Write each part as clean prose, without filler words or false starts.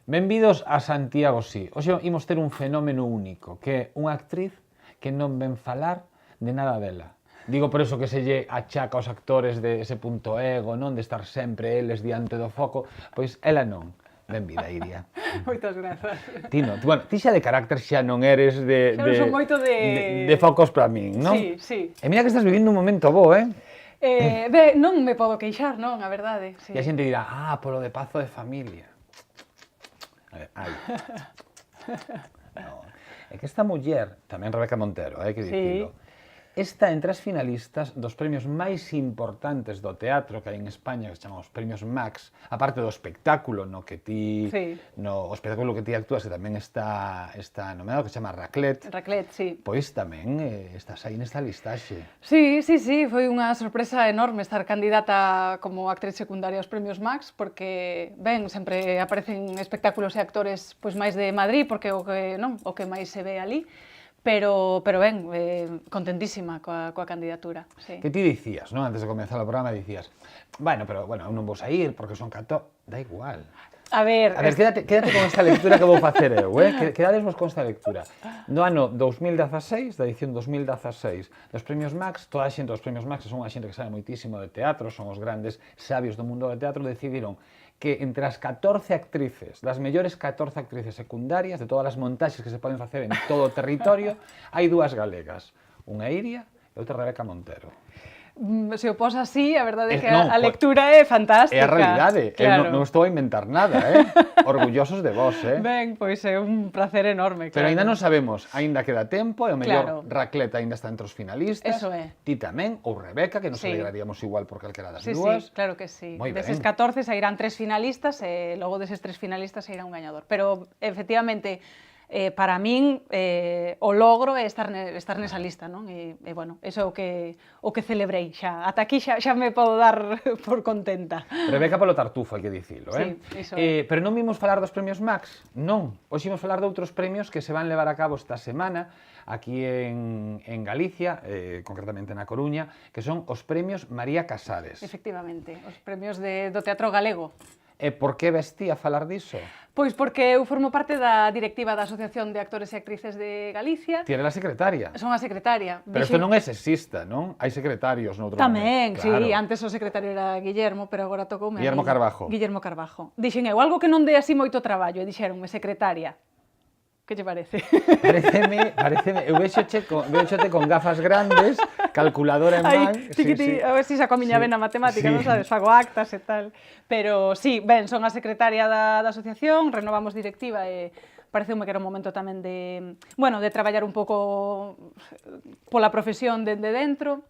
Benvidos a Santiago Sí. Hoxe imos ter un fenómeno único, que é unha actriz que non ven falar de nada dela. Digo por eso que se lle achaca aos actores de ese punto ego, non de estar sempre eles diante do foco, pois ela non. Benvida, Iria. Moitas grazas. Ti xa de carácter xa non eres de Xa non son moito de focos para min, non? Sí, sí. E mira que estás vivindo un momento bo, Non me podo queixar, non, a verdade. Sí. E a xente dirá, polo de pazo de familia. Ai. No. É que esta muller, tamén Rebeca Montero, hai que dicilo, está entre as finalistas dos premios máis importantes do teatro que hai en España, que se chaman os premios Max, aparte do espectáculo no que ti, no espectáculo que ti actúas, que tamén está nomeado, que se chama Raclet. Raclet, sí. Pois tamén estás aí nesta listaxe. Sí, foi unha sorpresa enorme estar candidata como actriz secundaria aos premios Max, porque, ben, sempre aparecen espectáculos e actores pois máis de Madrid, porque o que máis se ve ali. Pero ben, contentísima coa candidatura. Sí. Que ti dicías, non? Antes de comenzar o programa dicías, eu non vou sair porque son 14, da igual. A ver, quédate con esta lectura que vou facer eu, Quedadesvos con esta lectura. No ano 2016, da edición 2016 dos Premios Max, toda a xente dos Premios Max, son unha xente que sabe moitísimo de teatro, son os grandes sabios do mundo do teatro, decidiron que entre as 14 actrices, das mellores 14 actrices secundarias, de todas as montaxes que se poden facer en todo o territorio, hai dúas galegas, unha Iria e outra Rebeca Montero. Se o pos así, a verdade é que a lectura é fantástica. É a realidade, claro. Non estou a inventar nada, Orgullosos de vos, Ben, pois é un placer enorme, claro. Pero ainda non sabemos, ainda queda tempo, e o mellor Raclet ainda está entre os finalistas. Eso é. Ti tamén, ou Rebeca, que nos alegraríamos igual por calquera das dúas. Sí, claro que sí. Deses 14 sairán 3 finalistas e logo deses 3 finalistas sairá un gañador. Pero, efectivamente, para min o logro é estar nesa lista, non? E bueno, eso é o que celebrei xa. Ata aquí xa me podo dar por contenta. Rebeca polo Tartufo, hai que dicilo, Sí, iso é. Pero non vimos falar dos premios Max, non. Hoxe imos falar de outros premios que se van levar a cabo esta semana aquí en Galicia, concretamente na Coruña, que son os premios María Casares. Efectivamente, os premios do teatro galego. E por que vestí a falar diso? Pois porque eu formo parte da directiva da Asociación de Actores e Actrices de Galicia. Ti eres a secretaria. Son a secretaria. Pero isto non é sexista, non? Hai secretarios noutro Tamén, sí, antes o secretario era Guillermo, pero agora tocoume Guillermo Carbajo. Guillermo Carbajo. Dixen eu, algo que non dé así moito traballo, e dixeronme secretaria. Que che parece? Pareceme, eu vexote con gafas grandes, calculadora en man. A ver se saco a miña vena matemática, non sabes, fago actas e tal. Pero sí, ben, son a secretaria da asociación, renovamos directiva e pareceume que era un momento tamén de traballar un pouco pola profesión dende dentro.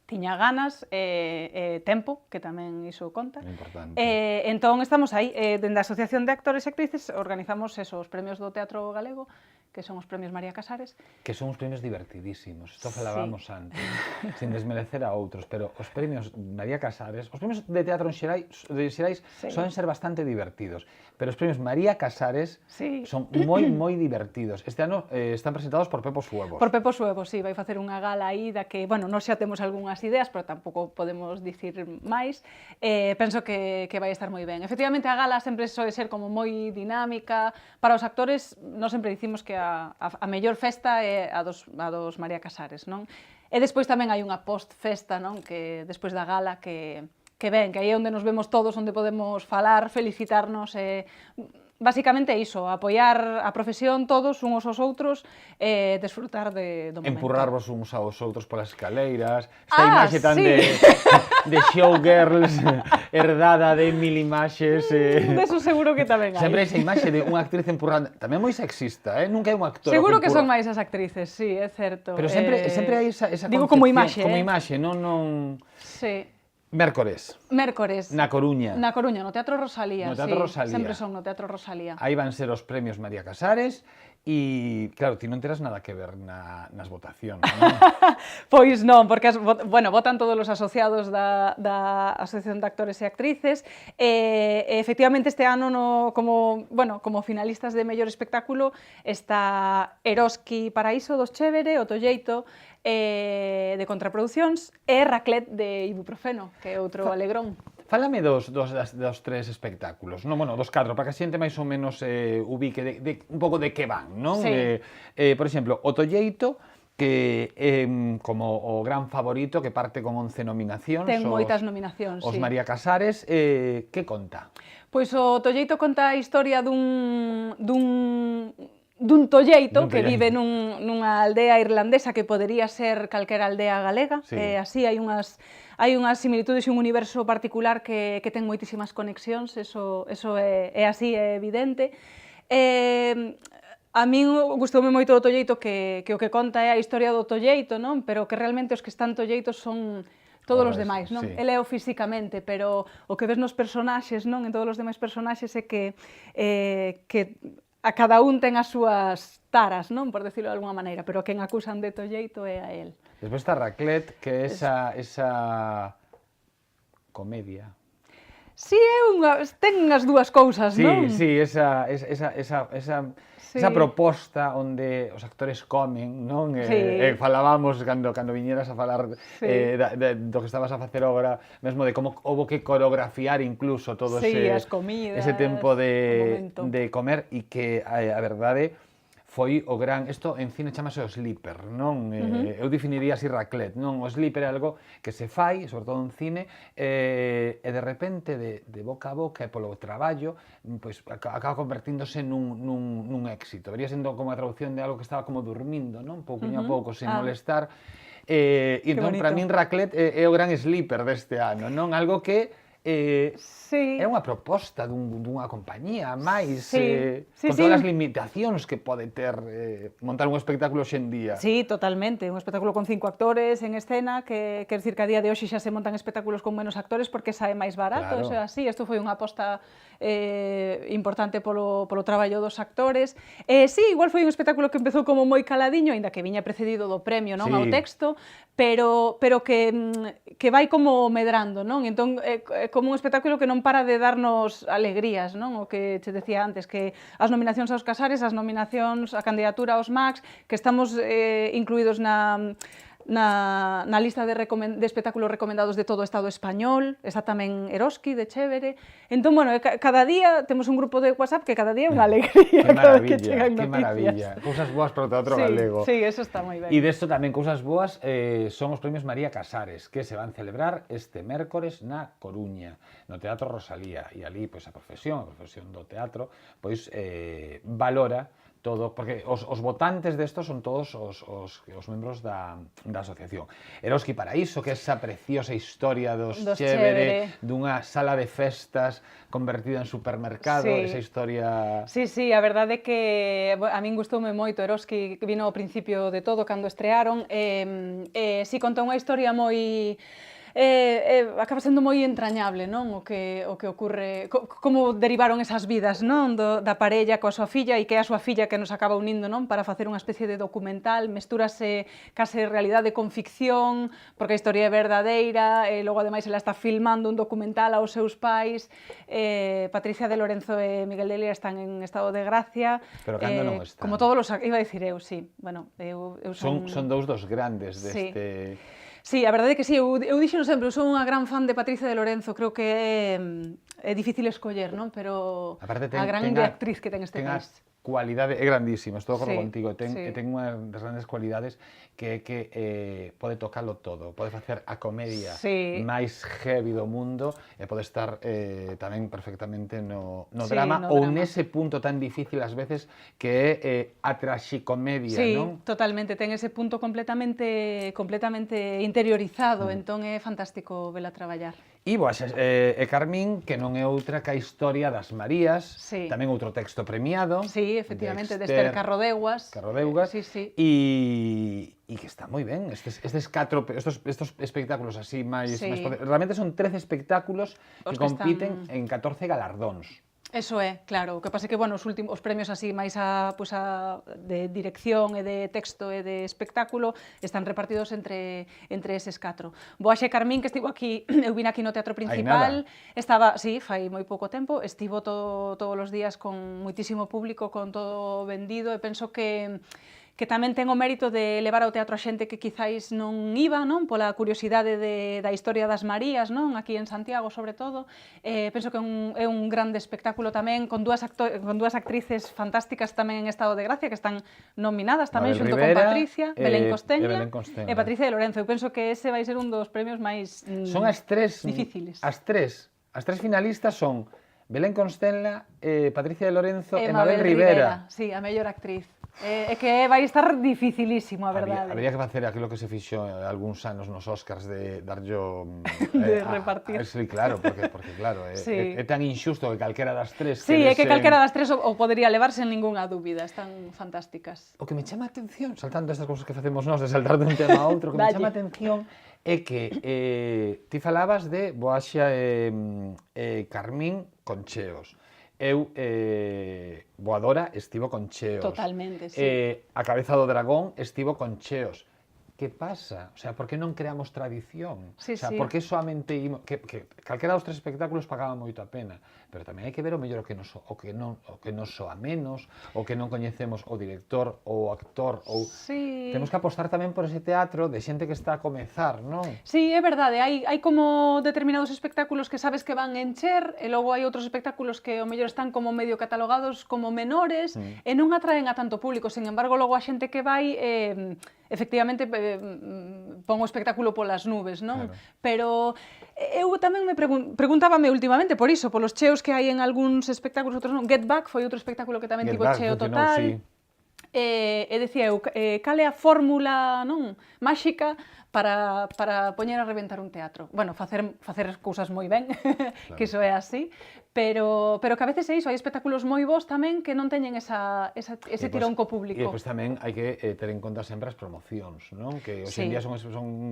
Tiña ganas e tempo, que tamén iso conta. Importante. Entón estamos aí, dende a Asociación de Actores e Actrices organizamos os premios do Teatro Galego, que son os premios María Casares. Que son uns premios divertidísimos, isto falábamos antes, sin desmerecer a outros, pero os premios María Casares, os premios de teatro en xerais soen ser bastante divertidos, pero os premios María Casares son moi divertidos. Este ano están presentados por Pepo Suevos. Por Pepo Suevos, sí, vai facer unha gala aí da que, nós xa temos algunhas ideas, pero tampouco podemos dicir máis. Penso que vai estar moi ben. Efectivamente, a gala sempre soe ser como moi dinámica. Para os actores, nós sempre dicimos que a mellor festa é a dos María Casares, non? E despois tamén hai unha post-festa, non? Que despois da gala que ven, que aí é onde nos vemos todos, onde podemos falar, felicitarnos e basicamente iso, apoiar a profesión todos, uns aos outros, e desfrutar do momento. Empurrarvos uns aos outros polas escaleiras, esta imaxe tan de showgirls, herdada de mil imaxes. Deso seguro que tamén hai. Sempre esa imaxe de unha actriz empurrando, tamén moi sexista, nunca é un actor. Seguro que son máis as actrices, sí, é certo. Pero sempre hai esa concepción. Digo como imaxe. Como imaxe, non... Sí. Mércores. Na Coruña. Na Coruña, no Teatro Rosalía. No Teatro Rosalía. Sempre son no Teatro Rosalía. Aí van ser os premios María Casares E, claro, ti non terás nada que ver nas votacións, non? Pois non, porque votan todos os asociados da Asociación de Actores e Actrices e efectivamente este ano como finalistas de mellor espectáculo está Eroski Paraíso dos Chévere, O Tolleito de Contraproducións e Raclet de Ibuprofeno, que é outro alegrón. Fálame dos tres espectáculos, non, bueno, dos 4, para que a xente máis ou menos ubique un pouco de que van, non? Sí. Por exemplo, O Tolleito, que é como o gran favorito, que parte con 11 nominacións. Ten moitas nominacións, Os sí. María Casares, que conta? Pois O Tolleito conta a historia dun tolleito que vive nunha aldea irlandesa que podería ser calquera aldea galega. Sí. Así hai unhas similitudes e un universo particular que ten moitísimas conexións, eso é así, é evidente. A min gustoume moito o Tolleito que o que conta é a historia do tolleito, non? Pero que realmente os que están tolleitos son todos os demais, non? Sí. Ele é o físicamente, pero o que ves nos personaxes, non? En todos os demais personaxes é que a cada un ten as súas taras, non? Por decirlo de alguma maneira, pero quen acusan de tolleito é a él. Despois está Raclet, que é esa comedia. Sí, ten as dúas cousas, non? Sí, esa proposta onde os actores comen, non? Falábamos cando viñeras a falar do que estabas a facer agora, mesmo de como houbo que coreografiar incluso todo ese tempo de comer, e que a verdade foi o gran... Isto en cine chamase o sleeper, non? Eu definiría así Raclet, non? O sleeper é algo que se fai, sobre todo en cine, e de repente, de boca a boca e polo traballo, pois acaba convertíndose nun éxito. Vería sendo como a traducción de algo que estaba como dormindo, non? Pouquinho a pouco, sen molestar. E entón, para min, Raclet é o gran sleeper deste ano, non? Algo que é unha proposta dunha compañía máis con todas as limitacións que pode ter montar un espectáculo hoxe en día. Sí, totalmente, un espectáculo con 5 actores en escena, que quer dicir que a día de hoxe xa se montan espectáculos con menos actores porque sae máis barato, Claro. o sea, así, isto foi unha aposta importante polo traballo dos actores. Sí, igual foi un espectáculo que empezou como moi caladiño, aínda que viña precedido do premio, non, ao texto, pero que vai como medrando, non? Entón, é como un espectáculo que non para de darnos alegrías, non? O que che decía antes, que as nominacións aos Casares, as nominacións, a candidatura aos Max, que estamos incluídos na lista de espectáculos recomendados de todo o Estado español, está tamén Eroski de Chévere. Entón, bueno, cada día temos un grupo de WhatsApp que cada día é unha alegría. Que maravilla, que maravilla. Cousas boas para o teatro galego. Sí, eso está moi ben. E desto tamén cousas boas son os premios María Casares, que se van celebrar este mércores na Coruña, no Teatro Rosalía. E ali, pois, a profesión do teatro, pois, valora todo, porque os votantes destos son todos os membros da asociación. Eroski Paraíso, que é esa preciosa historia dos Chévere, dunha sala de festas convertida en supermercado, esa historia... Sí, a verdade é que a min gustoume moito Eroski, que vino ao principio de todo, cando estrearon, si conta unha historia moi... acaba sendo moi entrañable, non? O que ocorre, como derivaron esas vidas, non? Da parella coa súa filla, e que é a súa filla que nos acaba unindo, non? Para facer unha especie de documental, mestúrase case realidade con ficción, porque a historia é verdadeira, e logo ademais ela está filmando un documental aos seus pais. Patricia de Lorenzo e Miguel Delia están en estado de gracia. Pero cando non están? Como todos os... Iba a dicir eu, sí. Bueno, eu son dous dos grandes deste... Sí, a verdade é que sí, eu dixeno sempre, eu son unha gran fan de Patricia de Lorenzo, creo que é difícil escoller, non? Pero a grande actriz que ten este país. Cualidade, é grandísima, estou de acordo contigo, ten unha das grandes cualidades que pode tocalo todo, pode facer a comedia máis heavy do mundo e pode estar tamén perfectamente no drama ou nese punto tan difícil ás veces que é a traxicomedia, non? Sí, totalmente, ten ese punto completamente interiorizado, entón é fantástico vela traballar. E Carmín, que non é outra que a historia das Marías, tamén outro texto premiado. Sí, efectivamente, de Esther Carrodeugas. E que está moi ben. Estes espectáculos así máis... Realmente son 13 espectáculos que compiten en 14 galardóns. Eso é, claro. O que pasa é que, bueno, os premios así máis de dirección e de texto e de espectáculo están repartidos entre eses 4. Boaxe Carmín, que estivo aquí, eu vine aquí no Teatro Principal, estaba, sí, fai moi pouco tempo, estivo todos os días con moitísimo público, con todo vendido, e penso que tamén ten o mérito de levar ao teatro a xente que quizáis non iba, non? Pola curiosidade da historia das Marías, non? Aquí en Santiago, sobre todo. Penso que é un grande espectáculo tamén, con dúas actrices fantásticas tamén en estado de gracia, que están nominadas tamén, xunto con Patricia, Belén Costeña e Patricia de Lorenzo. Eu penso que ese vai ser un dos premios máis son as tres difíciles. As tres finalistas son Belén Costeña, Patricia de Lorenzo e Mabel Rivera. Sí, a mellor actriz. É que vai estar dificilísimo, a verdade. Habría que facer aquilo que se fixo algúns anos nos Óscars de darllo... de repartir. Sí, claro, porque claro, é tan injusto que calquera das tres... Sí, é que calquera das tres o podería levarse en ningunha dúbida, están fantásticas. O que me chama a atención, saltando estas cousas que facemos nós, de saltar dun tema a outro, o que me chama a atención é que ti falabas de Boaxa e Carmín con cheos. Eu, Boadora, estivo con cheos. Totalmente, sí. A Cabeza do Dragón estivo con cheos. Que pasa? O sea, por que non creamos tradición? Sí, o sea, sí. por que soamente que calquera dos tres espectáculos pagaba moito a pena, pero tamén hai que ver o mellor o que nos soa menos, o que non coñecemos o director ou o actor, ou sí. Temos que apostar tamén por ese teatro de xente que está a comezar, non? Sí, é verdade, hai como determinados espectáculos que sabes que van encher, e logo hai outros espectáculos que o mellor están como medio catalogados como menores, e non atraen a tanto público. Sin embargo, logo a xente que vai efectivamente pon o espectáculo polas nubes, non? Claro. Pero eu tamén me preguntábame últimamente por iso, polos cheos que hai en algúns espectáculos, outros non. Get Back foi outro espectáculo que tamén tivo cheo total. Sí. E decía eu, cal é a fórmula, non, máxica para poñer a reventar un teatro? Bueno, facer cousas moi ben, claro. Que iso é así, pero que a veces é iso, hai espectáculos moi bons tamén que non teñen ese tirón co público. E depois tamén hai que ter en conta sempre as promocións, non? Que hoxe en día son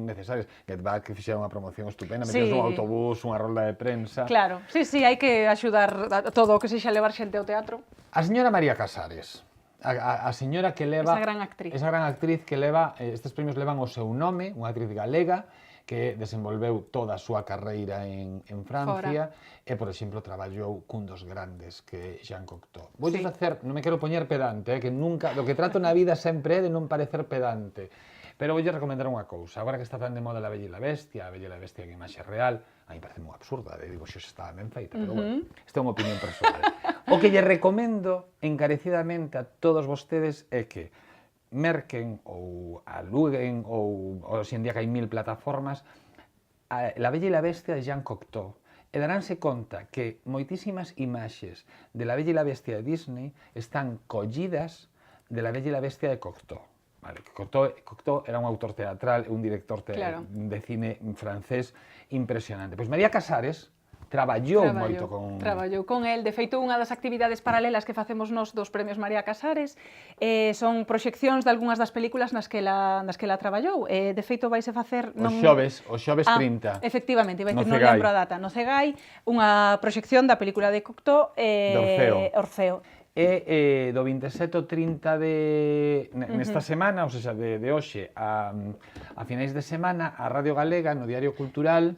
necesarias. Get Back que fixera unha promoción estupenda, metías un autobús, unha rolda de prensa... Claro, sí, hai que axudar a todo o que sexa levar xente ao teatro. A señora María Casares, a señora que leva... Esa gran actriz que leva, estes premios levan o seu nome, unha actriz galega, que desenvolveu toda a súa carreira en Francia e, por exemplo, traballou cun dos grandes, que é Jean Cocteau. Vou facer, non me quero poñer pedante, que nunca, do que trato na vida sempre é de non parecer pedante, pero voulle recomendar unha cousa. Agora que está tan de moda La Bella e la Bestia en imaxe real, a mí parece moi absurda, digo, xo estaba ben feita, pero bueno, esta é unha opinión personal. O que lle recomendo encarecidamente a todos vostedes é que merquen ou aluguen ou hoxe en día que hai 1000 plataformas La Bella e la Bestia de Jean Cocteau e daránse conta que moitísimas imaxes de La Bella e la Bestia de Disney están collidas de La Bella e la Bestia de Cocteau. Vale, Cocteau era un autor teatral e un director de cine francés impresionante. Pois María Casares traballou con el. De feito, unha das actividades paralelas que facemos nos dos premios María Casares son proxeccións de algunhas das películas nas que ela traballou. De feito, vaise facer... O xoves 30. Efectivamente, vai ter, non lembro a data, no Cegai, unha proxección da película de Cocteau, Orfeo. E do 27 ao 30 nesta semana, ou seja, de hoxe a finais de semana, a Radio Galega, no Diario Cultural,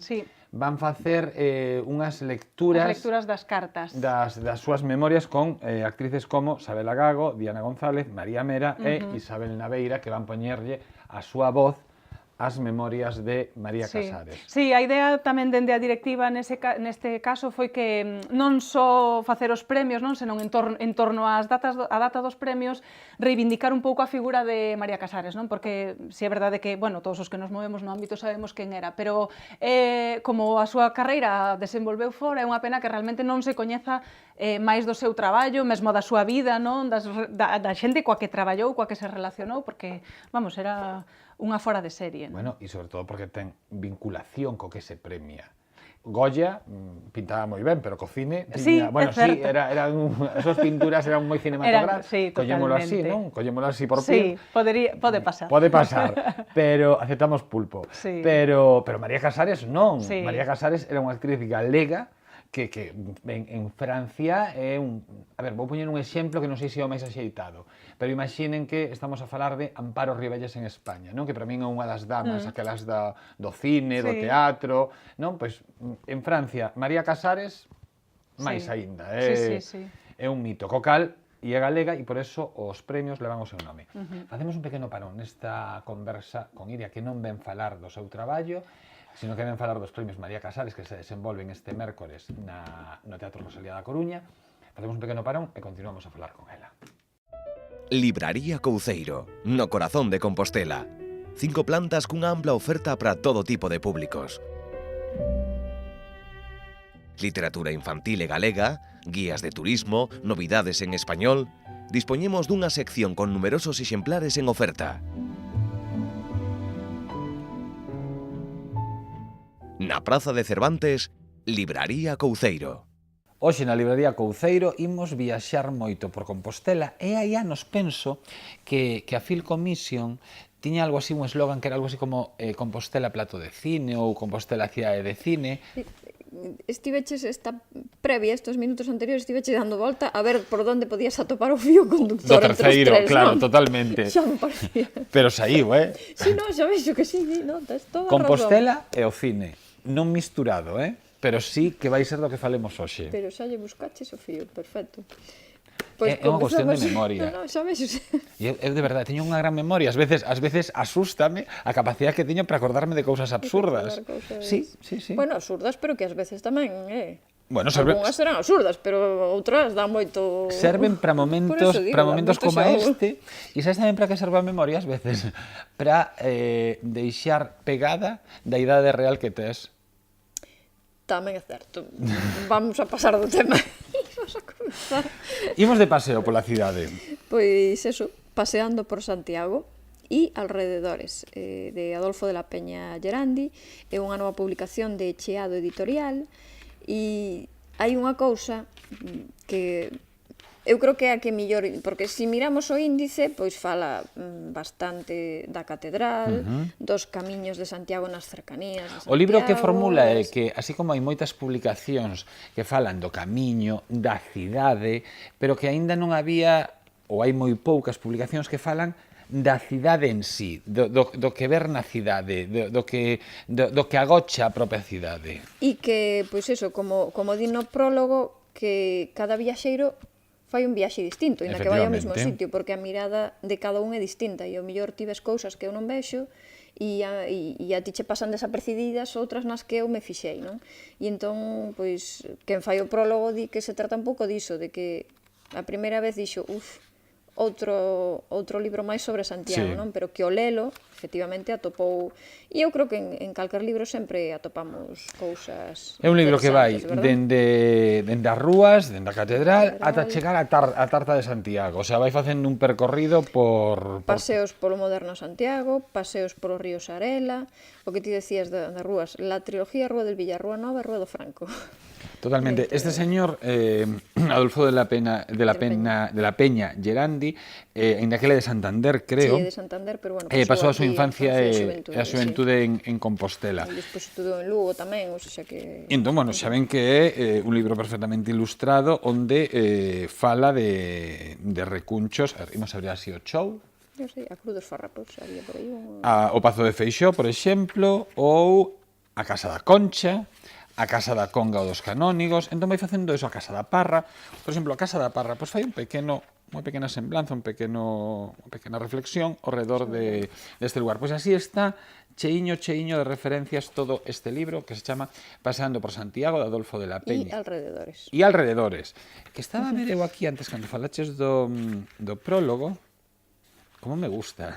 van facer unhas lecturas... As lecturas das cartas. Das súas memorias con actrices como Sabela Gago, Diana González, María Mera e Isabel Naveira, que van poñerlle a súa voz as memorias de María Casares. Sí, a idea tamén dende a directiva neste caso foi que non só facer os premios, non, senón en torno a data dos premios, reivindicar un pouco a figura de María Casares, non? Porque si é verdade que, bueno, todos os que nos movemos no ámbito sabemos quen era, pero como a súa carreira desenvolveu fora, é unha pena que realmente non se coñeza máis do seu traballo, mesmo da súa vida, non? Da xente coa que traballou, coa que se relacionou, porque, vamos, era unha fora de serie. Bueno, e sobre todo porque ten vinculación co que se premia. Goya pintaba moi ben, pero co cine tiña, bueno, sí, esas pinturas eran moi cinematográficas, collémolo así, non? Collémolo así por fin. Sí, pode pasar. Pode pasar, pero aceptamos pulpo. Pero María Casares non. María Casares era unha actriz galega que en Francia é un... A ver, vou poñer un exemplo que non sei se é o máis axeitado, pero imaginen que estamos a falar de Amparo Ribelles en España, non? Que para min é unha das damas, aquelas do cine, do teatro, non? Pois en Francia, María Casares, máis aínda, é un mito. Co cal, e é galega e por eso os premios levan o seu nome. Facemos un pequeno parón nesta conversa con Iria, que non ven falar do seu traballo, sino que ven falar dos premios María Casares que se desenvolven este mércores no Teatro Rosalía da Coruña. Facemos un pequeno parón e continuamos a falar con ela. Libraría Couceiro, no corazón de Compostela. 5 plantas cunha ampla oferta para todo tipo de públicos. Literatura infantil e galega, guías de turismo, novidades en español... Dispoñemos dunha sección con numerosos exemplares en oferta. Na Praza de Cervantes, Libraría Couceiro. Hoxe na Libraría Couceiro imos viaxar moito por Compostela e hai anos penso que a Film Commission tiña algo así, un eslogan que era algo así como Compostela plato de cine ou Compostela cidade de cine. Estiveches previa, estos minutos anteriores, estiveches dando volta a ver por onde podías atopar o fío conductor Do terceiro, entre os tres, claro, non? totalmente. Xa me parecía. Pero saíu, Si, non, xa vexo que sí, non, tes toda a Compostela e o cine, non misturado, pero sí que vai ser do que falemos hoxe. Pero xa lle buscaches o fío, perfecto. É unha cuestión de memoria. Non, xa vexo. Eu de verdade teño unha gran memoria, ás veces asústame a capacidade que teño para acordarme de cousas absurdas. Sí. Bueno, absurdas, pero que ás veces tamén, Bueno, algunhas serán absurdas, pero outras dan moito... Serven para momentos como este, e sabes tamén para que serve a memoria ás veces? Para deixar pegada da idade real que tes. Tamén é certo. Vamos a pasar do tema. Imos a comenzar. Imos de paseo pola cidade. Pois eso, paseando por Santiago e alrededores, de Adolfo de la Peña Gerandi. É unha nova publicación de Cheado Editorial e hai unha cousa que eu creo que é a que millor, porque se miramos o índice, pois fala bastante da catedral, dos camiños de Santiago nas cercanías de Santiago. O libro que formula é que, así como hai moitas publicacións que falan do camiño, da cidade, pero que aínda non había, ou hai moi poucas publicacións que falan da cidade en sí, do que ver na cidade, do que agocha a propia cidade. E que, pois eso, como di no prólogo, que cada viaxeiro fai un viaxe distinto, inda que vai ao mesmo sitio, porque a mirada de cada un é distinta, e ao mellor ti ves cousas que eu non vexo, e a ti che pasan desapercibidas, outras nas que eu me fixei, non? E entón, pois, quen fai o prólogo di que se trata un pouco diso, de que a primeira vez dixo, outro libro máis sobre Santiago, non? Pero que o lelo, efectivamente, atopou... E eu creo que en calquer libro sempre atopamos cousas... É un libro que vai dende as rúas, dende a catedral, ata chegar á Tarta de Santiago. O sea, vai facendo un percorrido por... Paseos polo moderno Santiago, paseos polo río Sarela, o que ti decías das rúas, la trilogía Rúa del Villar, Rúa Nova e Rúa do Franco. Totalmente. Este señor, Adolfo de la Peña Gerandi, ainda que ele é de Santander, creo. Sí, de Santander, pero bueno, pasou a súa infancia e a xuventude en Compostela. E despois estudou en Lugo tamén, ou seja que... Entón, bueno, xa ven que é un libro perfectamente ilustrado onde fala de recunchos, imos abrir así o chou. Eu sei, a Cruz dos Farrapos, había por aí. O Pazo de Feixó, por exemplo, ou a Casa da Concha, a Casa da Conga ou dos Canónigos. Entón vai facendo eso a Casa da Parra. Por exemplo, a Casa da Parra, pois fai unha pequena semblanza, unha pequena reflexión ao redor deste lugar. Pois así está cheiño de referencias todo este libro que se chama Paseando por Santiago, de Adolfo de la Peña. E alrededores. Que estaba a ver eu aquí antes, cando falaches do prólogo, como me gusta.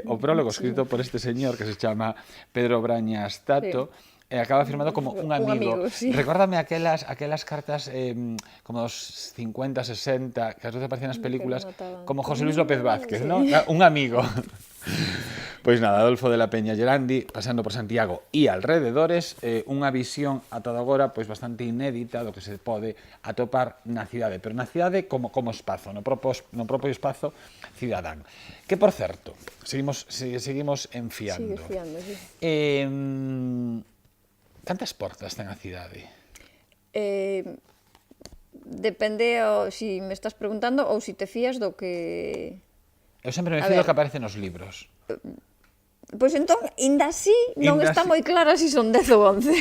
O prólogo escrito por este señor que se chama Pedro Brañas Tato, acaba firmado como un amigo. Sí. Recórdame aquelas cartas como dos 50, 60, que ás veces aparecían nas películas, como José Luis López Vázquez, ¿no? Un amigo. Pois nada, Adolfo de la Peña Gerandi, Paseando por Santiago e alrededores, unha visión ata agora pois bastante inédita do que se pode atopar na cidade, pero na cidade como espazo, no propio espazo cidadán. Que, por certo, seguimos enfiando. Sigue fiando, sí. Cantas portas ten a cidade? Depende si me estás preguntando ou si te fías do que... Eu sempre me A fío ver. que aparece nos libros. Pois entón, inda así, non Inda está así. moi clara si son 10 ou 11.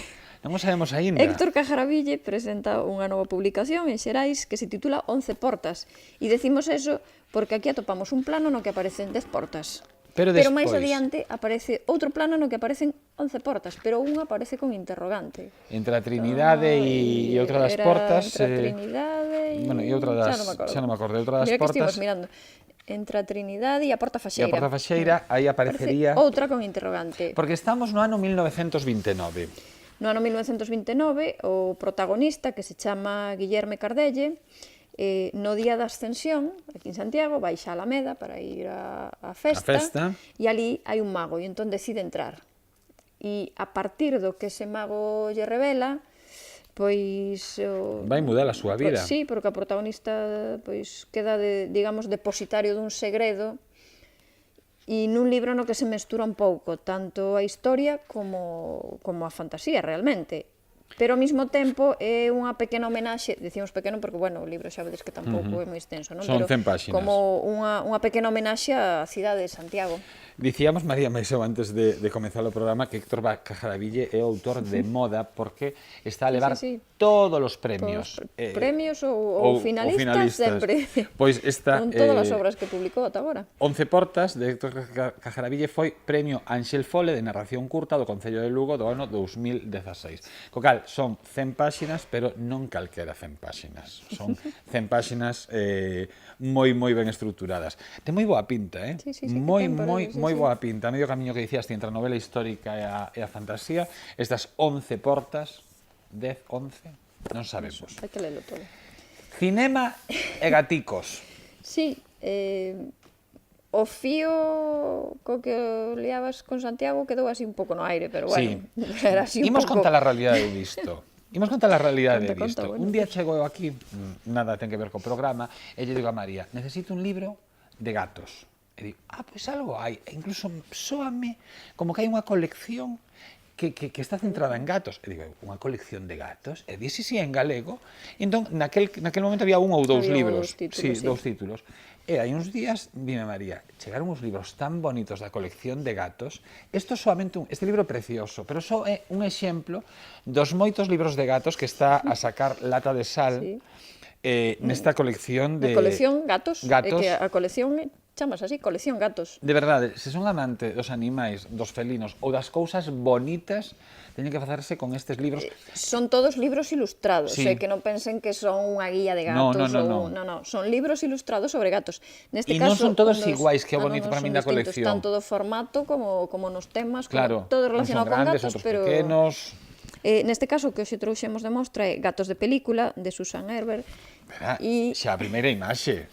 Non o sabemos aínda. Héctor Cajaraville presenta unha nova publicación en Xerais que se titula 11 portas. E decimos eso porque aquí atopamos un plano no que aparecen 10 portas. Pero máis despois- adiante aparece outro plano no que aparecen 11 portas, pero unha aparece con interrogante. Entre a Trinidade e outra das Era portas... Entre a Trinidade e... Bueno, e outra das... Xa non me acordo. Outra das Mira que portas... estivemos mirando. Entre a Trinidade e a Porta E Faxeira. a Porta Faxeira, aí aparecería... Outra con interrogante. Porque estamos no ano 1929. No ano 1929, o protagonista, que se chama Guillerme Cardelle, no día da ascensión, aquí en Santiago, baixa a Alameda para ir a festa, A festa. e ali hai un mago, e entón decide entrar. E a partir do que ese mago lle revela, pois... Vai mudar a súa vida. Pois, sí, porque a protagonista pois, queda, digamos, depositario dun segredo, e nun libro no que se mestura un pouco tanto a historia como a fantasía realmente, pero ao mesmo tempo é unha pequena homenaxe, dicimos pequeno porque, bueno, o libro xa vedes que tampouco é moi extenso, non? Son Pero 100 páxinas. como unha pequena homenaxe á cidade de Santiago. Dicíamos, María Maiseu, antes de comenzar o programa, que Héctor Cajaraville é autor de moda porque está a levar sí. todos os premios. Premios ou finalistas, sempre. Pois esta... Con todas as obras que publicou ata agora. 11 portas de Héctor Cajaraville foi premio Ángel Fole de narración curta do Concello de Lugo do ano 2016. Co cal, son 100 páxinas, pero non calquera 100 páxinas. Son 100 páxinas moi ben estruturadas. Ten moi boa pinta, Sí, moi boa pinta. A medio camiño que dicías entre a novela histórica e a fantasía, estas 11 portas, 10, 11, non sabemos. Hai que lelo todo. Cinema e gaticos. Sí, o fío co que liabas con Santiago quedou así un pouco no aire, pero bueno, era así un Imos pouco... contar a realidade disto. Imos contar a realidade Conta, disto. bueno. Un día chego eu aquí, nada ten que ver co programa, e lle digo a María, necesito un libro de gatos. E digo, pois algo hai. E incluso soame como que hai unha colección que está centrada en gatos. E digo, unha colección de gatos? E di, sí, en galego. E entón, naquel momento había un ou dous Había libros. dous títulos, sí. Dous títulos. E hai uns días, dime María, chegaron uns libros tan bonitos da colección de gatos. Isto solamente este libro precioso, pero só é un exemplo dos moitos libros de gatos que está a sacar Lata de Sal Sí. nesta colección de... De colección gatos, Gatos. que a colección chamas así, colección gatos. De verdade, se son amante dos animais, dos felinos ou das cousas bonitas, teñen que facerse con estes libros. Son todos libros ilustrados, Sí. que non pensen que son unha guía de No, gatos. no. Son libros ilustrados sobre gatos. Neste E non caso, son todos un dos- iguais, que é no, bonito para son min da distintos, colección. Tanto do formato como nos temas, Claro, como todo uns son relacionado con grandes, gatos, outros pero... pequenos. Neste caso, que hoxe trouxemos de mostra é Gatos de película, de Susan Herber. Verá, E xa a primeira imaxe.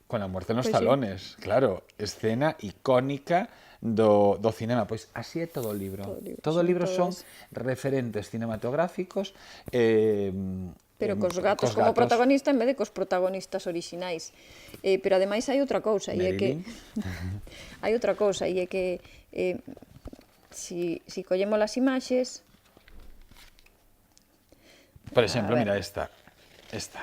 Con a muerte nos Pois sí. talones, claro, escena icónica do cinema. Pois así é todo o libro. Todo o libro son referentes cinematográficos pero cos gatos como protagonista en vez de cos protagonistas orixinais. Pero ademais hai outra cousa, e é que hai outra cousa, e é que si collemos as imaxes, Por exemplo, A ver. mira esta.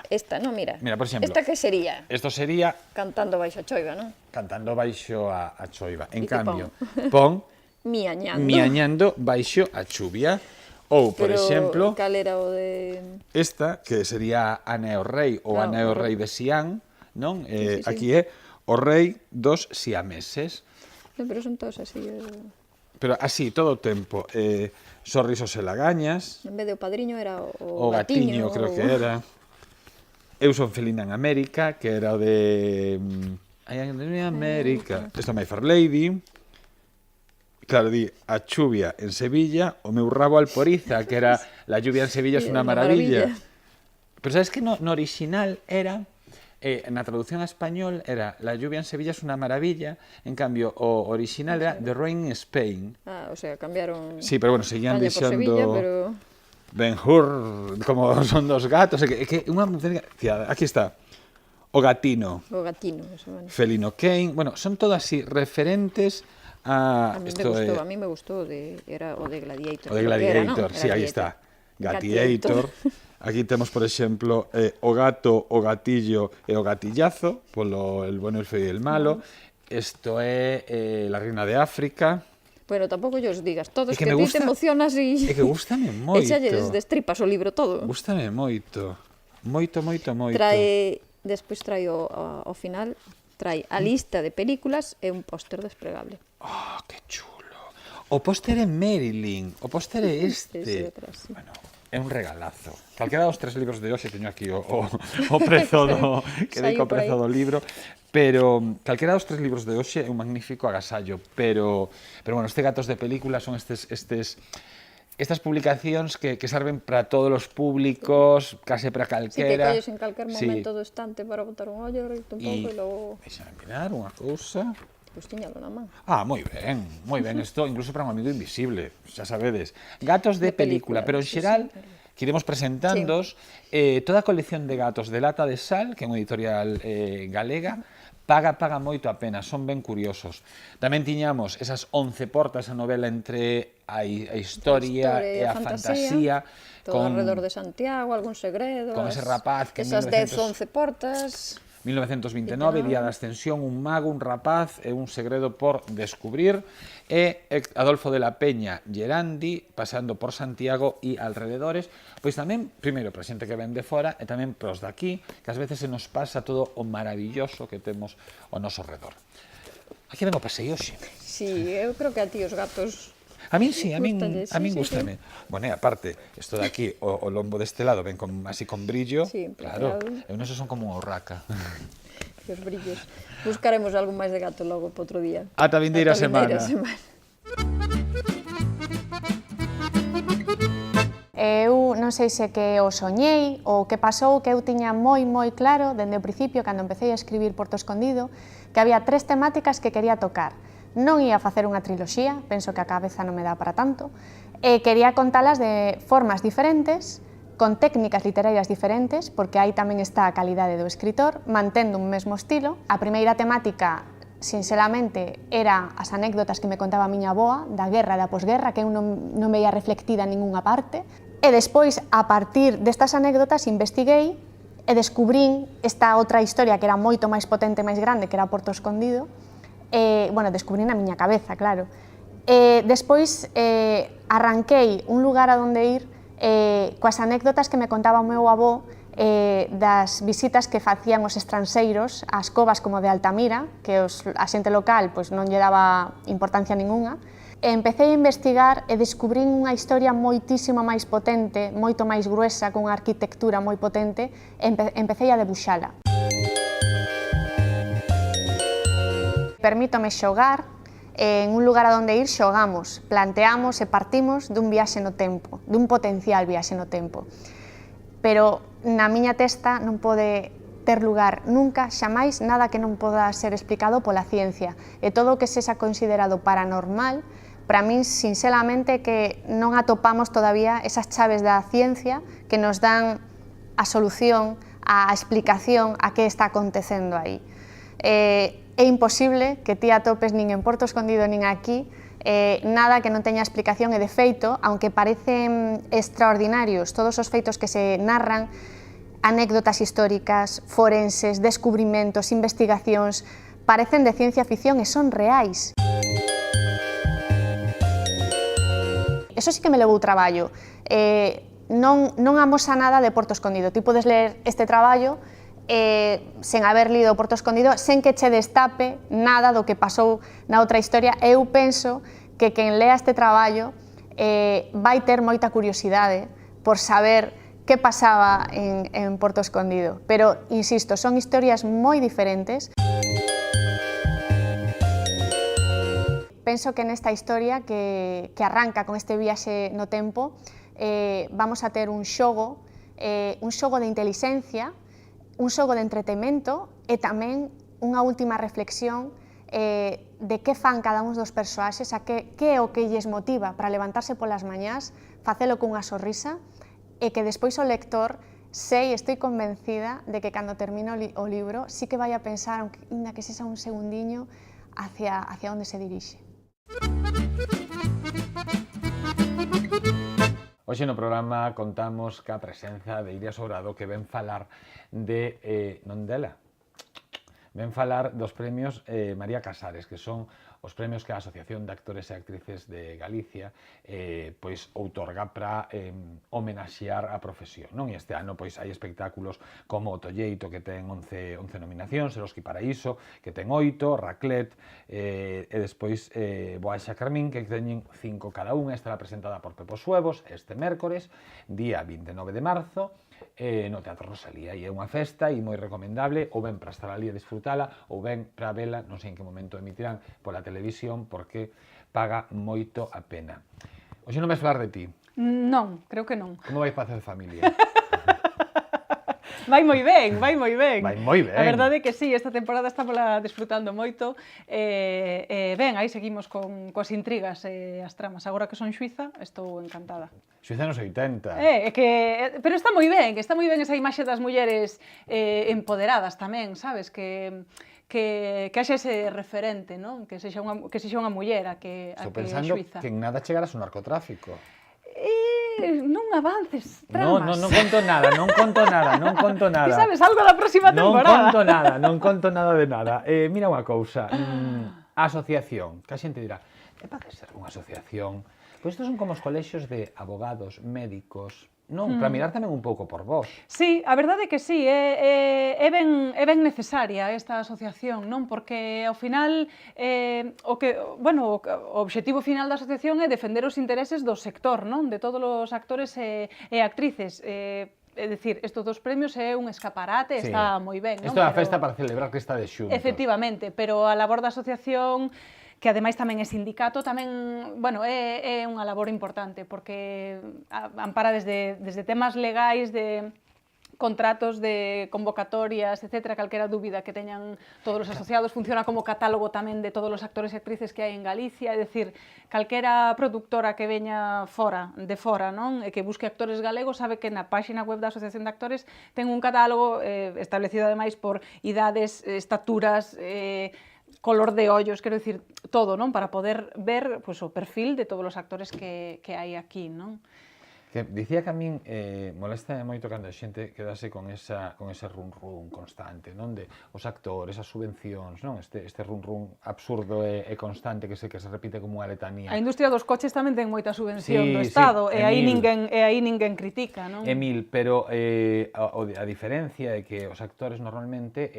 esta, non, mira. Mira, por exemplo. Esta que sería? Isto sería Cantando baixo a choiva, non? cantando baixo a choiva. En E que cambio, pon Miañando. miañando baixo a chuvia. Ou, por Pero exemplo, cal era o de... esta, que sería Ana e o Rei ou Claro, Ana e o claro. Rei de Sián, non? Sí. Aquí é o Rei dos Siameses. No, pero son todos así. Pero así, todo o tempo. Sorrisos e lagañas, En vez de o padriño era o gatiño, creo que era. Eu son felina en América, que era o de... I am in América. Isto My Fair Lady. Claro, di, a chuvia en Sevilla, o meu rabo alporiza, que era la lluvia en Sevilla es una maravilla. Pero sabes que no original era, na traducción a español era la lluvia en Sevilla es una maravilla, en cambio o original era The Rain in Spain. O sea, cambiaron... Sí, pero bueno, seguían España por Sevilla, dixendo pero... Ben-Hur, como son dos gatos, que unha aquí está. O gatino, O gatino, eso, bueno. Felino Kane, bueno, son todas así referentes a A mí isto me gustou, era o de Gladiator. o de creo que era, ¿no? Gladiator, Era sí, aí Gladiator. está. Gatiator. Aquí temos, por exemplo, o gato, o gatillo e o gatillazo, polo el bueno, el feo e el malo. Isto é La reina de África. Bueno, tampouco os digas todos, É que que a me ti te gusta- emocionas e... É que gústame moito. E xa lles destripas o libro todo. Gústame moito. Moito, moito, moito. Despois trae ao final, trae a lista de películas e un póster desplegable. Oh, que chulo. O póster é Marilyn. O póster é este. Ese detrás, sí. Bueno, é un regalazo. Calquera dos 3 libros de hoxe, teño aquí o prezo do, que dei co Saiu por aí. prezo do libro, pero calquera dos 3 libros de hoxe é un magnífico agasallo, pero bueno, este Gatos de película son estas publicacións que serven para todos os públicos, case para Si que calquera. colles en calquer momento do estante para botar un ollo, reito un pouco e logo... Deixame mirar unha cousa. Pois tiñalo na man. Ah, moi ben, moi ben. Isto incluso para un amigo invisible, xa sabedes. Gatos de película, pero en sí, xeral sí. que iremos presentándos toda a colección de gatos de Lata de Sal, que é unha editorial galega, paga moito a pena, son ben curiosos. Tamén tiñamos esas 11 portas, a novela entre a historia e a fantasía, todo alrededor de Santiago, algún segredo, con ese rapaz que en esas 1900 10, 11 portas... 1929, Día da Ascensión, un mago, un rapaz e un segredo por descubrir, e Adolfo de la Peña Gerandi, pasando por Santiago e alrededores, pois tamén, primeiro, para xente que ven de fora, e tamén para os de aquí, que ás veces se nos pasa todo o maravilloso que temos ao noso redor. Aquí vengo pasei hoxe. Sí, eu creo que a ti os gatos... A min sí, a min Sí, gústame. Bueno, e aparte, isto de aquí, o lombo deste lado ven así con brillo, Sí, claro, plateado. eu neso son como unha urraca. Que os brillos. Buscaremos algo máis de gato logo para outro día. Ata vindeira Ata vindeira semana. Eu non sei se que o soñei ou que pasou, que eu tiña moi claro dende o principio, cando empecé a escribir Porto Escondido, que había 3 temáticas que quería tocar. Non ia facer unha triloxía, penso que a cabeza non me dá para tanto, e quería contalas de formas diferentes, con técnicas literarias diferentes, porque aí tamén está a calidade do escritor, mantendo un mesmo estilo. A primeira temática, sinceramente, era as anécdotas que me contaba a miña avoa da guerra e da posguerra, que eu non veía reflectida en ningunha parte. E despois, a partir destas anécdotas, investiguei e descubrín esta outra historia que era moito máis potente e máis grande, que era Porto Escondido. Bueno, descubrín na miña cabeza, claro. Despois arranquei un lugar a donde ir coas anécdotas que me contaba o meu avó das visitas que facían os estranxeiros ás covas como de Altamira, que a xente local pois, non lle daba importancia ningunha. Empecé a investigar e descubrín unha historia moitísimo máis potente, moito máis gruesa, con unha arquitectura moi potente, e empecé a debuxala. Permítome xogar, en un lugar a donde ir xogamos, planteamos e partimos dun viaxe no tempo, dun potencial viaxe no tempo. Pero na miña testa non pode ter lugar nunca, xamais, nada que non poda ser explicado pola ciencia. E todo o que sexa considerado paranormal, para min, sinceramente, que non atopamos todavía esas chaves da ciencia que nos dan a solución, a explicación a que está acontecendo aí. É imposible que ti atopes nin en Porto Escondido nin aquí nada que non teña explicación e de feito, aunque parecen extraordinarios todos os feitos que se narran, anécdotas históricas, forenses, descubrimentos, investigacións, parecen de ciencia ficción e son reais. Eso sí que me levou traballo. Non amosa nada de Porto Escondido. Ti podes ler este traballo sen haber lido Porto Escondido, sen que che destape nada do que pasou na outra historia. Eu penso que quen lea este traballo vai ter moita curiosidade por saber que pasaba en Porto Escondido. Pero, insisto, son historias moi diferentes. Penso que nesta historia que arranca con este viaxe no tempo vamos a ter un xogo de intelixencia, un xogo de entretemento e tamén unha última reflexión de que fan cada un dos persoaxes, a que é o que lles motiva para levantarse polas mañás, facelo cunha sorrisa e que despois o lector estoy convencida de que cando termino o libro sí que vai a pensar, ainda que sexa un segundiño, hacia onde se dirixe. Hoxe no programa contamos ca presenza de Iria Sobrado, que ven falar de non dela. Ven falar dos premios María Casares, que son os premios que a Asociación de Actores e Actrices de Galicia pois outorga para homenaxear a profesión, non? E este ano pois hai espectáculos como O Tolleito, que ten 11 nominacións, Eroski Paraíso, que ten 8, Raclet, e despois Boaxa Carmín, que teñen 5 cada unha. Estará presentada por Pepo Suevos este mércores, día 29 de marzo, no Teatro Rosalía, e é unha festa e moi recomendable, ou ben para estar ali a disfrutala, ou ben para vela, non sei en que momento emitirán pola televisión, porque paga moito a pena. Hoxe non vais falar de ti. Non, creo que non. Como vais facer familia? Vai moi ben, vai moi ben. Vai moi ben. A verdade é que sí, esta temporada estamos disfrutando moito. Ben, aí seguimos coas intrigas e as tramas. Agora que son xuíza, estou encantada. Xuíza nos 80. Pero está moi ben esa imaxe das mulleres empoderadas tamén, sabes? Que haxa ese referente, non? Que sexa unha muller a que pensando xuíza. que en nada chegarás ao narcotráfico. Non avances tramas. Non conto nada. Ti sabes algo da próxima temporada? Non conto nada de nada. Mira unha cousa, a asociación, que a xente dirá, que pode ser unha asociación? Pois estos son como os colexios de abogados, médicos, non? Para mirar tamén un pouco por vos. Sí, a verdade é que sí, é ben necesaria esta asociación, non? Porque ao final o obxectivo final da asociación é defender os intereses do sector, non? De todos os actores e actrices. É dicir, estes dos premios é un escaparate, Sí. Está moi ben, non? Isto é a festa para celebrar que está de xuntos. Efectivamente, pero a labor da asociación, que ademais tamén é sindicato, tamén, bueno, é unha labor importante, porque ampara desde temas legais, de contratos, de convocatorias, etcétera, calquera dúbida que teñan todos os asociados, funciona como catálogo tamén de todos os actores e actrices que hai en Galicia, é dicir, calquera productora que veña de fora, non? E que busque actores galegos, sabe que na páxina web da Asociación de Actores ten un catálogo establecido ademais por idades, estaturas, color de ollos, quero dicir, todo, non? Para poder ver pois, o perfil de todos os actores que hai aquí, non? Que dicía que a min molesta moito cando a xente quedase con ese run-run constante, non? De os actores, as subvencións, non? Este run-run absurdo e constante que se repite como unha letanía. A industria dos coches tamén ten moita subvención do Sí, Estado, sí, e aí ninguén critica, non? Emil, pero a diferencia é que os actores normalmente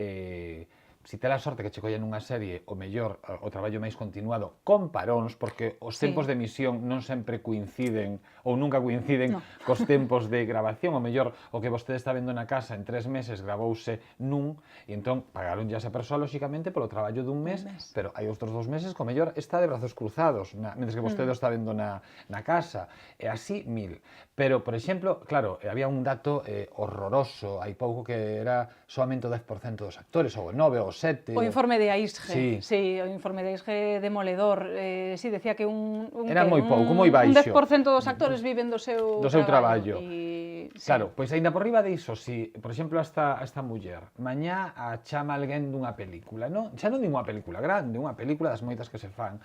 si te la sorte que che collen unha serie, o mellor, o traballo máis continuado, con paróns, porque os tempos de emisión non sempre coinciden, ou nunca coinciden cos tempos de grabación, o mellor, o que vostede está vendo na casa en 3 meses gravouse nun, e entón pagaron ya esa persoa, lóxicamente, polo traballo dun mes, pero hai outros 2 meses que o mellor está de brazos cruzados, mentres que vostede o está vendo na casa, e así 1000. Pero, por exemplo, claro, había un dato horroroso, hai pouco que era solamente o 10% dos actores, ou o 9, ou o 7. O informe de AISG, sí, o informe de AISG demoledor, sí, decía que era moi pouco, moi baixo. Un 10% dos actores viven do seu traballo. Sí. Claro, pois aínda por riba diso, si, por exemplo, esta muller, mañá a chama alguén dunha película, non? Xa non digo unha película grande, unha película das moitas que se fan,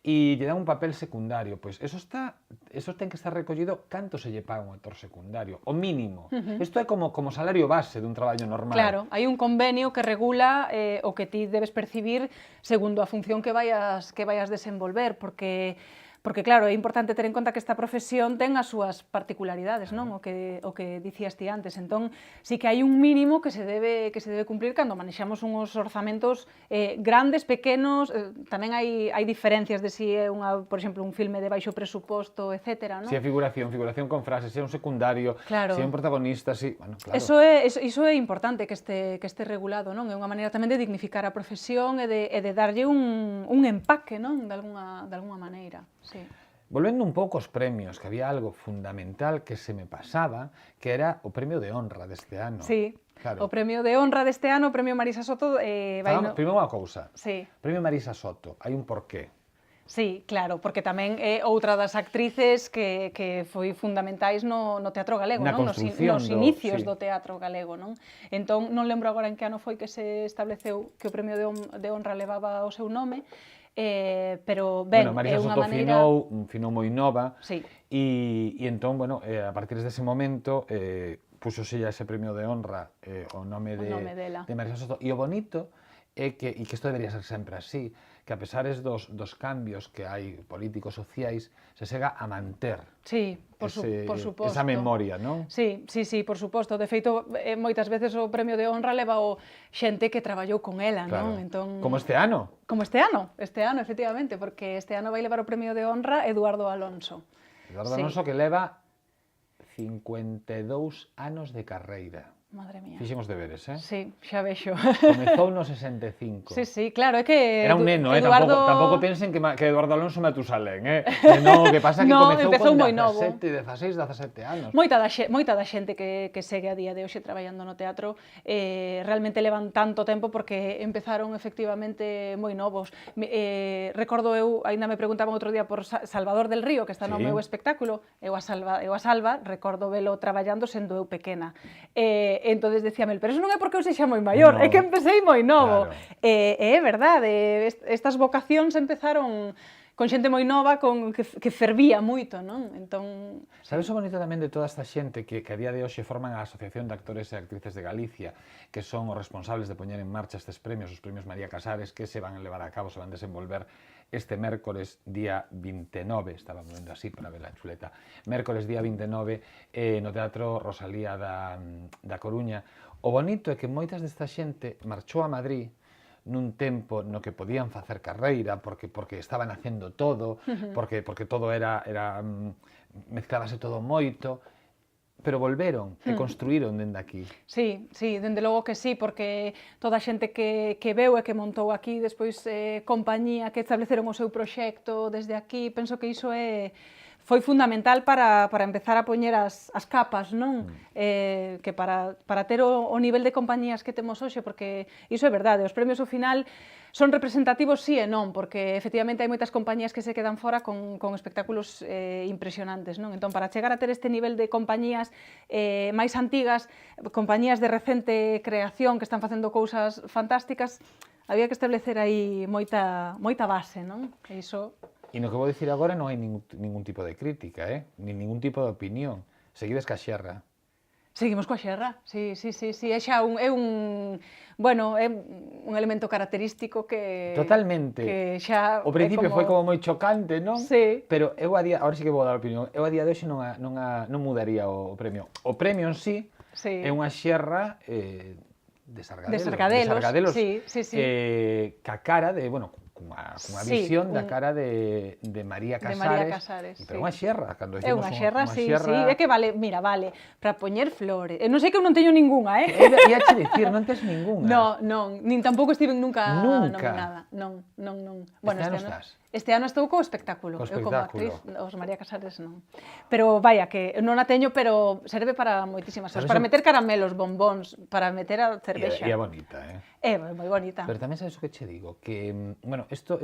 e lle dan un papel secundario, pois eso ten que estar recollido canto se lle paga un actor secundario, o mínimo. Isto é como salario base dun traballo normal. Claro, hai un convenio que regula o que ti debes percibir segundo a función que vayas desenvolver, porque claro, é importante ter en conta que esta profesión ten as súas particularidades, non? O que dicías ti antes. Entón, sí que hai un mínimo que se debe cumplir cando manexamos uns orzamentos grandes, pequenos, tamén hai diferencias de si é por exemplo, un filme de baixo presuposto, etcétera, non? Si é figuración con frases, si é un secundario, claro. si é un protagonista, si, bueno, claro. Iso é importante que este regulado, non? É unha maneira tamén de dignificar a profesión e de darlle un empaque, non? De alguna maneira. Sí. Volvendo un pouco aos premios, que había algo fundamental que se me pasaba, que era o premio de honra deste ano. Sí, claro. O premio de honra deste ano, o premio Marisa Soto... Primeiro unha cousa. Sí. Premio Marisa Soto, hai un porqué. Sí, claro, porque tamén é outra das actrices que foi fundamentais no teatro galego, Na non? construción Nos inicios sí. do teatro galego, non? Entón, non lembro agora en que ano foi que se estableceu que o premio de honra levaba o seu nome, pero ben, Bueno, é Marisa unha Soto maneira... finou moi nova, Sí. e entón, bueno, a partir dese momento, puxose ya ese premio de honra o nome dela. de Marisa Soto. E o bonito é que isto debería ser sempre así, que a pesares dos cambios que hai políticos sociais, se sega a manter Sí, por suposto. esa memoria, non? Sí, por suposto. De feito, moitas veces o premio de honra leva o xente que traballou con ela, Claro. non? Entón... Como este ano. Como este ano, efectivamente, porque este ano vai levar o premio de honra Eduardo Alonso. Eduardo Sí. Alonso, que leva 52 anos de carreira. Madre mía. Fixen os deberes, Sí, xa vexo. Comezou no 65. Sí, claro, é que... Era un neno, Eduardo... tampouco pensen que Eduardo Alonso Matusalén, Que non, que pasa que No, comezou empezou con moi novo. 16, 17 anos. Moita da xente que segue a día de hoxe traballando no teatro realmente levan tanto tempo porque empezaron efectivamente moi novos. Recordo eu, aínda me preguntaban outro día por Salvador del Río, que está no Sí. meu espectáculo, eu a Salva, recordo velo traballando sendo eu pequena. Entonces decíame, pero eso non é porque eu sexa moi maior, No. é que empecé moi novo. Claro. É verdade, estas vocacións empezaron con xente moi nova, que fervía moito, non? Entón... Sabes o bonito tamén de toda esta xente que a día de hoxe forman a Asociación de Actores e Actrices de Galicia, que son os responsables de poñer en marcha estes premios, os premios María Casares, que se van a levar a cabo, se van a desenvolver este mércores día 29, estaba vendo así para ver a chuleta, mércores día 29 no Teatro Rosalía da Coruña. O bonito é que moitas desta xente marchou a Madrid nun tempo no que podían facer carreira, porque estaban facendo todo, porque todo era mezclábase todo moito, pero volveron e construíron dende aquí. Sí, dende logo que sí, porque toda a xente que veu e que montou aquí, despois compañía que estableceron o seu proxecto desde aquí, penso que iso foi fundamental para empezar a poñer as capas, non? Que para ter o nivel de compañías que temos hoxe, porque iso é verdade, os premios ao final son representativos sí e non, porque efectivamente hai moitas compañías que se quedan fora con espectáculos impresionantes, non? Entón, para chegar a ter este nivel de compañías máis antigas, compañías de recente creación que están facendo cousas fantásticas, había que establecer aí moita base, non? E iso... E no que vou dicir agora non hai ningún tipo de crítica, nin ningún tipo de opinión. Seguides ca xerra. Seguimos coa xerra, sí. É xa un elemento característico que... Totalmente. Que xa o principio foi como moi chocante, non? Sí. Pero eu agora sí que vou dar a opinión, eu a día de hoxe non mudaría o premio. O premio en sí é unha xerra de Sargadelos, sí. ca cara de, bueno, cunha visión da cara de María Casares, pero unha xerra, cando é decimos unha xerra, sí, xerra... é que vale para poñer flores. Non sei que eu non teño ningunha, Ia che dicir, non tes ningunha. Non, nin tampouco estiven nunca nominada. Non. Bueno, este ano estou co espectáculo, eu como actriz, os María Casares non. Pero vaya, que non a teño, pero serve para moitísimas cousas, para meter caramelos, bombóns, para meter a cervexa. E é bonita, É moi bonita. Pero tamén sabes o que che digo, que, bueno, isto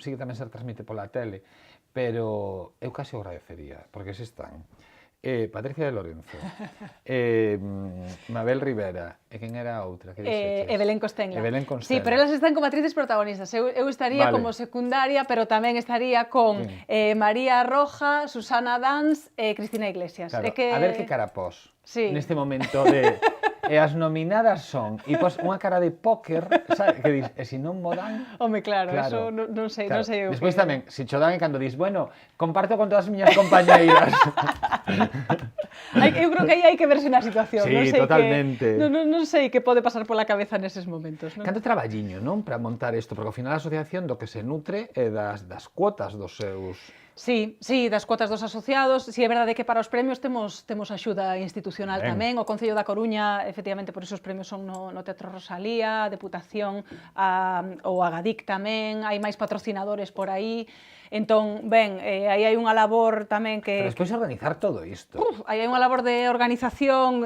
sí que tamén se transmite pola tele, pero eu casi o agradecería, porque se están Patricia de Lorenzo, Mabel Rivera, e quen era a outra? E Belén Costenla. Sí, pero elas están como actrices protagonistas. Eu estaría como secundaria, pero tamén estaría con María Roja, Susana Dans e Cristina Iglesias. Claro, a ver que carapós neste momento de... E as nominadas son, e pois unha cara de póker, sabe, que dis, e se non mo dan... Home, claro, eso non sei. Despois tamén, se cho dan e cando dis, bueno, comparto con todas as miñas compañeiras. Eu creo que aí hai que verse na situación. Sí, totalmente. Non sei que pode pasar pola cabeza neses momentos. Canto traballiño, non, para montar isto, porque ao final a asociación do que se nutre é das cuotas dos seus Sí, sí, das cuotas dos asociados. Si é verdade que para os premios temos axuda institucional Ben. tamén. O Concello da Coruña, efectivamente, por iso os premios son no Teatro Rosalía, a Deputación, o Agadic tamén, hai máis patrocinadores por aí. Entón, ben, aí hai unha labor tamén que... Pero despois organizar todo isto. Aí hai unha labor de organización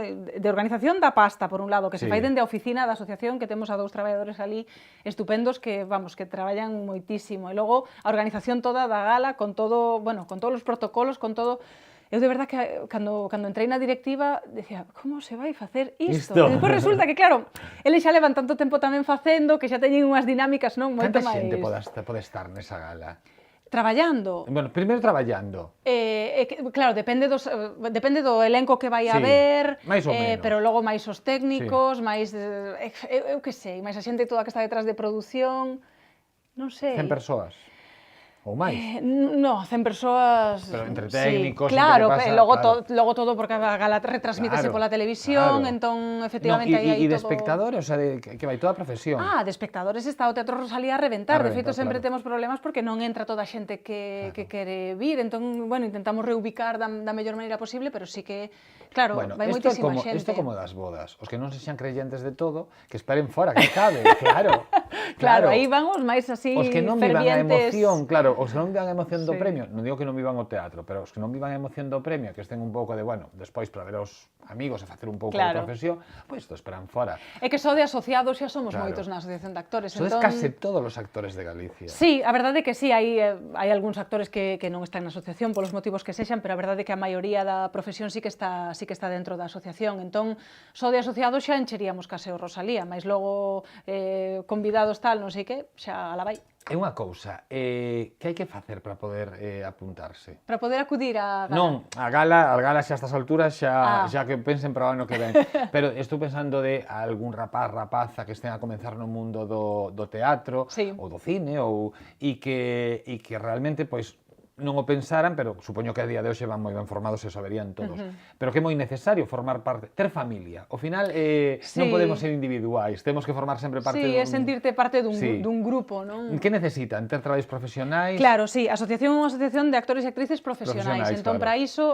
da pasta, por un lado, que se Sí. fai dende a oficina da asociación, que temos a 2 traballadores ali estupendos que, vamos, que traballan moitísimo. E logo a organización toda da gala, con todo, bueno, con todos os protocolos, con todo... Eu de verdad que cando entrei na directiva decía, como se vai facer isto? Isto. E despois resulta que, claro, eles xa levan tanto tempo tamén facendo que xa teñen unhas dinámicas, non, moito Canta máis... xente pode estar nesa gala? Traballando. Bueno, primeiro traballando. Claro, depende do elenco que vai Sí, haber, máis ou menos. pero logo máis os técnicos, máis, eu que sei, máis a xente toda que está detrás de produción, non sei. 100 persoas. Ou máis. No, 100 persoas... Pero entre sí, técnicos, claro, entre que pasa, logo, claro. logo todo, porque a gala retransmítese Claro, pola televisión, claro. entón, efectivamente, No, aí hai de todo... espectadores, o sea, que vai toda a profesión. De espectadores está o Teatro Rosalía a reventar. De feito, sempre claro. temos problemas porque non entra toda a xente que quere vir. Entón, bueno, intentamos reubicar da mellor maneira posible, pero sí que, claro, Bueno, vai isto moitísima como, xente. isto como das bodas. Os que non se xan creyentes de todo, que esperen fora, que cabe, claro. Claro, aí van os máis así Os que non vivan a fervientes. emoción, claro, os que non vivan a emoción do Sí. premio, non digo que non vivan o teatro, pero os que non vivan a emoción do premio, que estén un pouco de, bueno, despois para ver os amigos e facer un pouco Claro. de profesión, pois isto esperan fora. É que só de asociados xa somos Claro. moitos na Asociación de Actores. Sodes case todos os actores de Galicia. Sí, a verdade é que sí, hai algúns actores que non están na asociación polos motivos que sexan, pero a verdade é que a maioría da profesión sí que está dentro da asociación. Entón, só de asociados xa encheríamos case o Rosalía, mas logo convidados tal, non sei que, xa ala vai. É unha cousa, que hai que facer para poder apuntarse? Para poder acudir á gala. Non, a gala xa a estas alturas xa que pensen para o ano que ven. Pero estou pensando de algún rapaz, rapaza que estén a comenzar no mundo do teatro, Sí. ou do cine, e que realmente, pois, non o pensaran, pero supoño que a día de hoxe van moi ben formados e o saberían todos. Pero que é moi necesario formar parte, ter familia. Ao final non Sí. podemos ser individuais, temos que formar sempre parte Sí, é sentirte parte Sí. dun grupo, non? Que necesitan? Ter traballos profesionais? Claro, sí, a asociación é unha asociación de actores e actrices profesionais. Profesionais, Entón, claro. para iso,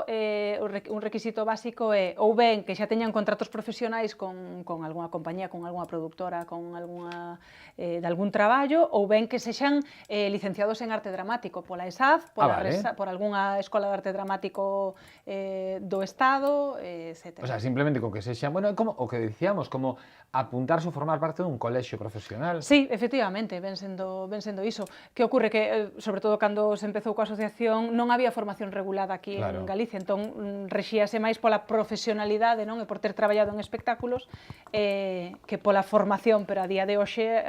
un requisito básico é ou ben que xa teñan contratos profesionais con algunha compañía, con algunha productora, con algunha de algún traballo, ou ben que sexan licenciados en arte dramático pola ESAD, Vale. por algunha escola de arte dramático do Estado, etc. O sea, simplemente con que sexan, bueno, é como o que dicíamos, como apuntarse ou formar parte dun colexio profesional. Sí, efectivamente, ven sendo iso. Que ocorre que, sobre todo cando se empezou coa asociación, non había formación regulada aquí Claro. en Galicia, entón rexíase máis pola profesionalidade, non, e por ter traballado en espectáculos, que pola formación, pero a día de hoxe,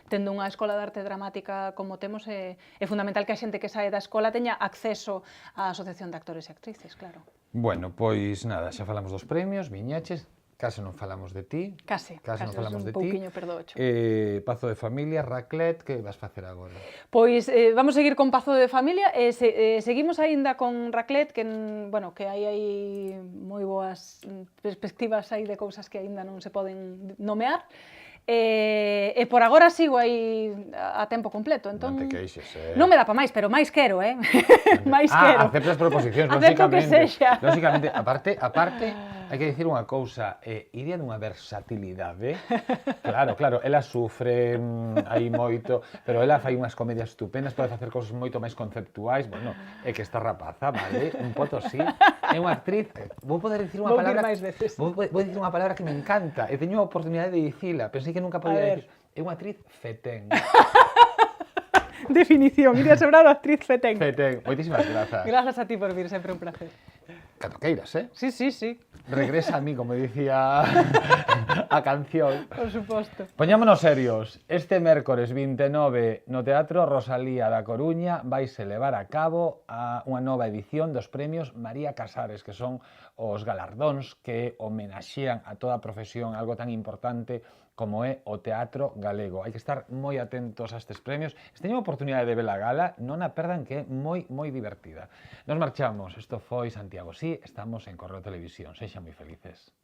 tendo unha escola de arte dramática como temos, é fundamental que a xente que sae da escola teña acceso á Asociación de Actores e Actrices, claro. Bueno, pois nada, xa falamos dos premios, viñaches, case non falamos de ti. Case non falamos un de ti. pouquiño perdocho. Pazo de familia, raclette, que vas facer agora? Pois vamos seguir con Pazo de Familia e seguimos aínda con raclette, que bueno, que hai moi boas perspectivas aí de cousas que aínda non se poden nomear. E por agora sigo aí a tempo completo, entón... Non te queixes, Non me dá pa máis, pero máis quero, máis quero. Aceptas proposicións, Acepto que lógicamente. sexa. Lógicamente, aparte, hai que dicir unha cousa, Iria dunha versatilidade. Claro, ela sufre aí moito, pero ela fai unhas comedias estupendas, pode facer cousas moito máis conceptuais, bueno, é que esta rapaza, vale, un potosí, é unha actriz, vou poder dicir unha Vou dir palabra, máis veces. vou dicir unha palabra que me encanta, e teño a oportunidade de dicila, pensei que nunca podía A ver. dicir, é unha actriz fetén. Definición, Iria Sobrado, actriz fetén. Fetén, moitísimas grazas. Grazas a ti por vir, sempre un placer. Cando queiras, Sí, sí, sí, Regresa a mí, como dicía a canción. por suposto. Poñámonos serios. Este mércores 29 no Teatro Rosalía da Coruña vaise levar a cabo unha nova edición dos premios María Casares, que son os galardóns que homenaxean a toda a profesión, algo tan importante como é o teatro galego. Hai que estar moi atentos a estes premios. Se teñen a oportunidade de ver a gala, non a perdan, que é moi divertida. Nos marchamos. Isto foi Santiago Sí, estamos en Correo Televisión. Sexan moi felices.